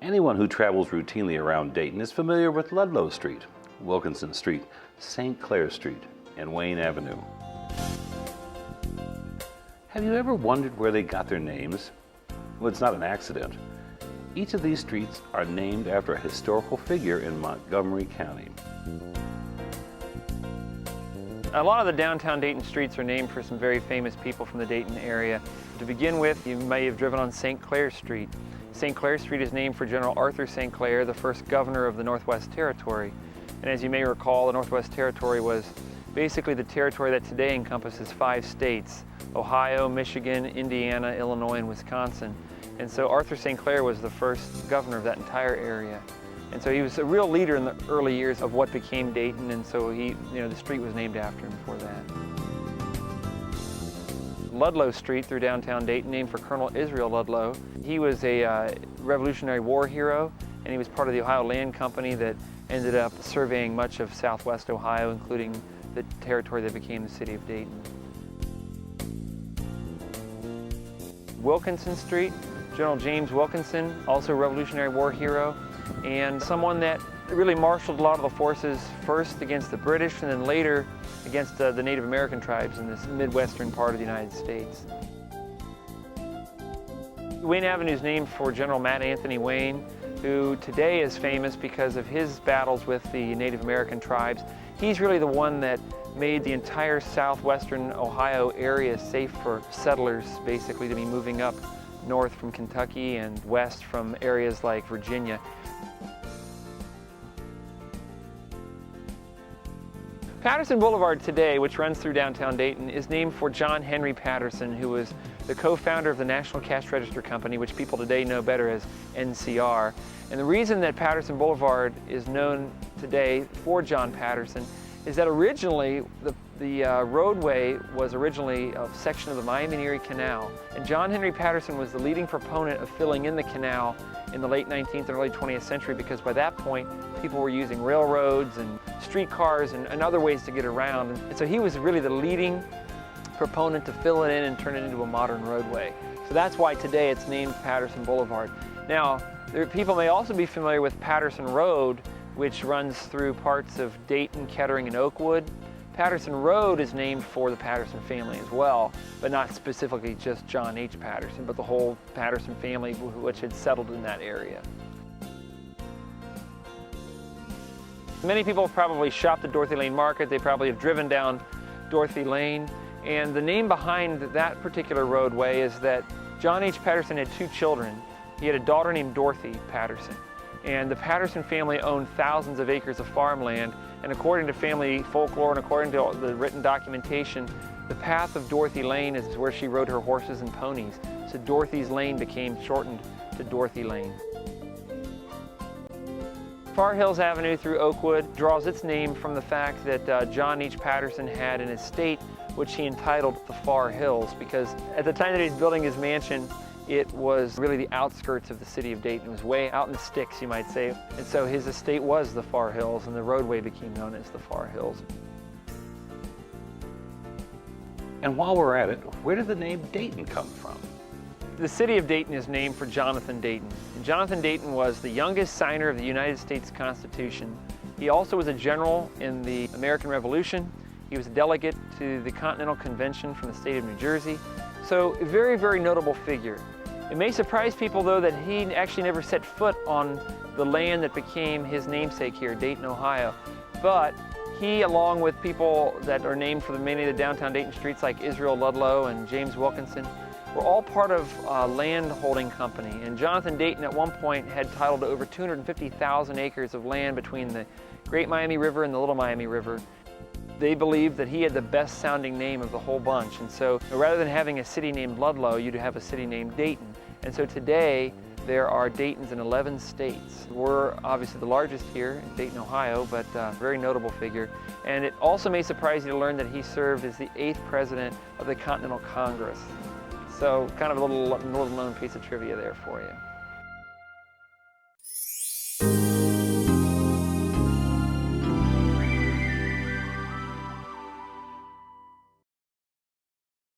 Anyone who travels routinely around Dayton is familiar with Ludlow Street, Wilkinson Street, St. Clair Street, and Wayne Avenue. Have you ever wondered where they got their names? Well, it's not an accident. Each of these streets are named after a historical figure in Montgomery County. A lot of the downtown Dayton streets are named for some very famous people from the Dayton area. To begin with, you may have driven on St. Clair Street. St. Clair Street is named for General Arthur St. Clair, the first governor of the Northwest Territory. And as you may recall, the Northwest Territory was basically the territory that today encompasses 5 states: Ohio, Michigan, Indiana, Illinois, and Wisconsin. And so Arthur St. Clair was the first governor of that entire area. And so he was a real leader in the early years of what became Dayton, and so the street was named after him for that. Ludlow Street through downtown Dayton, named for Colonel Israel Ludlow. He was a Revolutionary War hero, and he was part of the Ohio Land Company that ended up surveying much of southwest Ohio, including the territory that became the city of Dayton. Wilkinson Street, General James Wilkinson, also a Revolutionary War hero, and someone that really marshaled a lot of the forces, first against the British and then later against the Native American tribes in this midwestern part of the United States. Wayne Avenue is named for General Matt Anthony Wayne, who today is famous because of his battles with the Native American tribes. He's really the one that made the entire southwestern Ohio area safe for settlers, basically, to be moving up north from Kentucky and west from areas like Virginia. Patterson Boulevard today, which runs through downtown Dayton, is named for John Henry Patterson, who was the co-founder of the National Cash Register Company, which people today know better as NCR. And the reason that Patterson Boulevard is known today for John Patterson is that originally the roadway was originally a section of the Miami-Erie Canal, and John Henry Patterson was the leading proponent of filling in the canal in the late 19th and early 20th century, because by that point people were using railroads and streetcars and other ways to get around, and so he was really the leading proponent to fill it in and turn it into a modern roadway. So that's why today it's named Patterson Boulevard. Now, people may also be familiar with Patterson Road, which runs through parts of Dayton, Kettering, and Oakwood. Patterson Road is named for the Patterson family as well, but not specifically just John H. Patterson, but the whole Patterson family which had settled in that area. Many people have probably shopped at Dorothy Lane Market. They probably have driven down Dorothy Lane. And the name behind that particular roadway is that John H. Patterson had 2 children. He had a daughter named Dorothy Patterson. And the Patterson family owned thousands of acres of farmland, and according to family folklore and according to the written documentation, the path of Dorothy Lane is where she rode her horses and ponies. So Dorothy's Lane became shortened to Dorothy Lane. Far Hills Avenue through Oakwood draws its name from the fact that John H. Patterson had an estate which he entitled the Far Hills, because at the time that he was building his mansion, it was really the outskirts of the city of Dayton. It was way out in the sticks, you might say. And so his estate was the Far Hills, and the roadway became known as the Far Hills. And while we're at it, where did the name Dayton come from? The city of Dayton is named for Jonathan Dayton. And Jonathan Dayton was the youngest signer of the United States Constitution. He also was a general in the American Revolution. He was a delegate to the Continental Convention from the state of New Jersey. So a very, very notable figure. It may surprise people, though, that he actually never set foot on the land that became his namesake here, Dayton, Ohio. But he, along with people that are named for many of the downtown Dayton streets like Israel Ludlow and James Wilkinson, were all part of a land holding company. And Jonathan Dayton at one point had title to over 250,000 acres of land between the Great Miami River and the Little Miami River. They believed that he had the best sounding name of the whole bunch, and so rather than having a city named Ludlow, you'd have a city named Dayton. And so today there are Daytons in 11 states. We're obviously the largest here in Dayton, Ohio, but a very notable figure. And it also may surprise you to learn that he served as the 8th president of the Continental Congress. So kind of a little known piece of trivia there for you.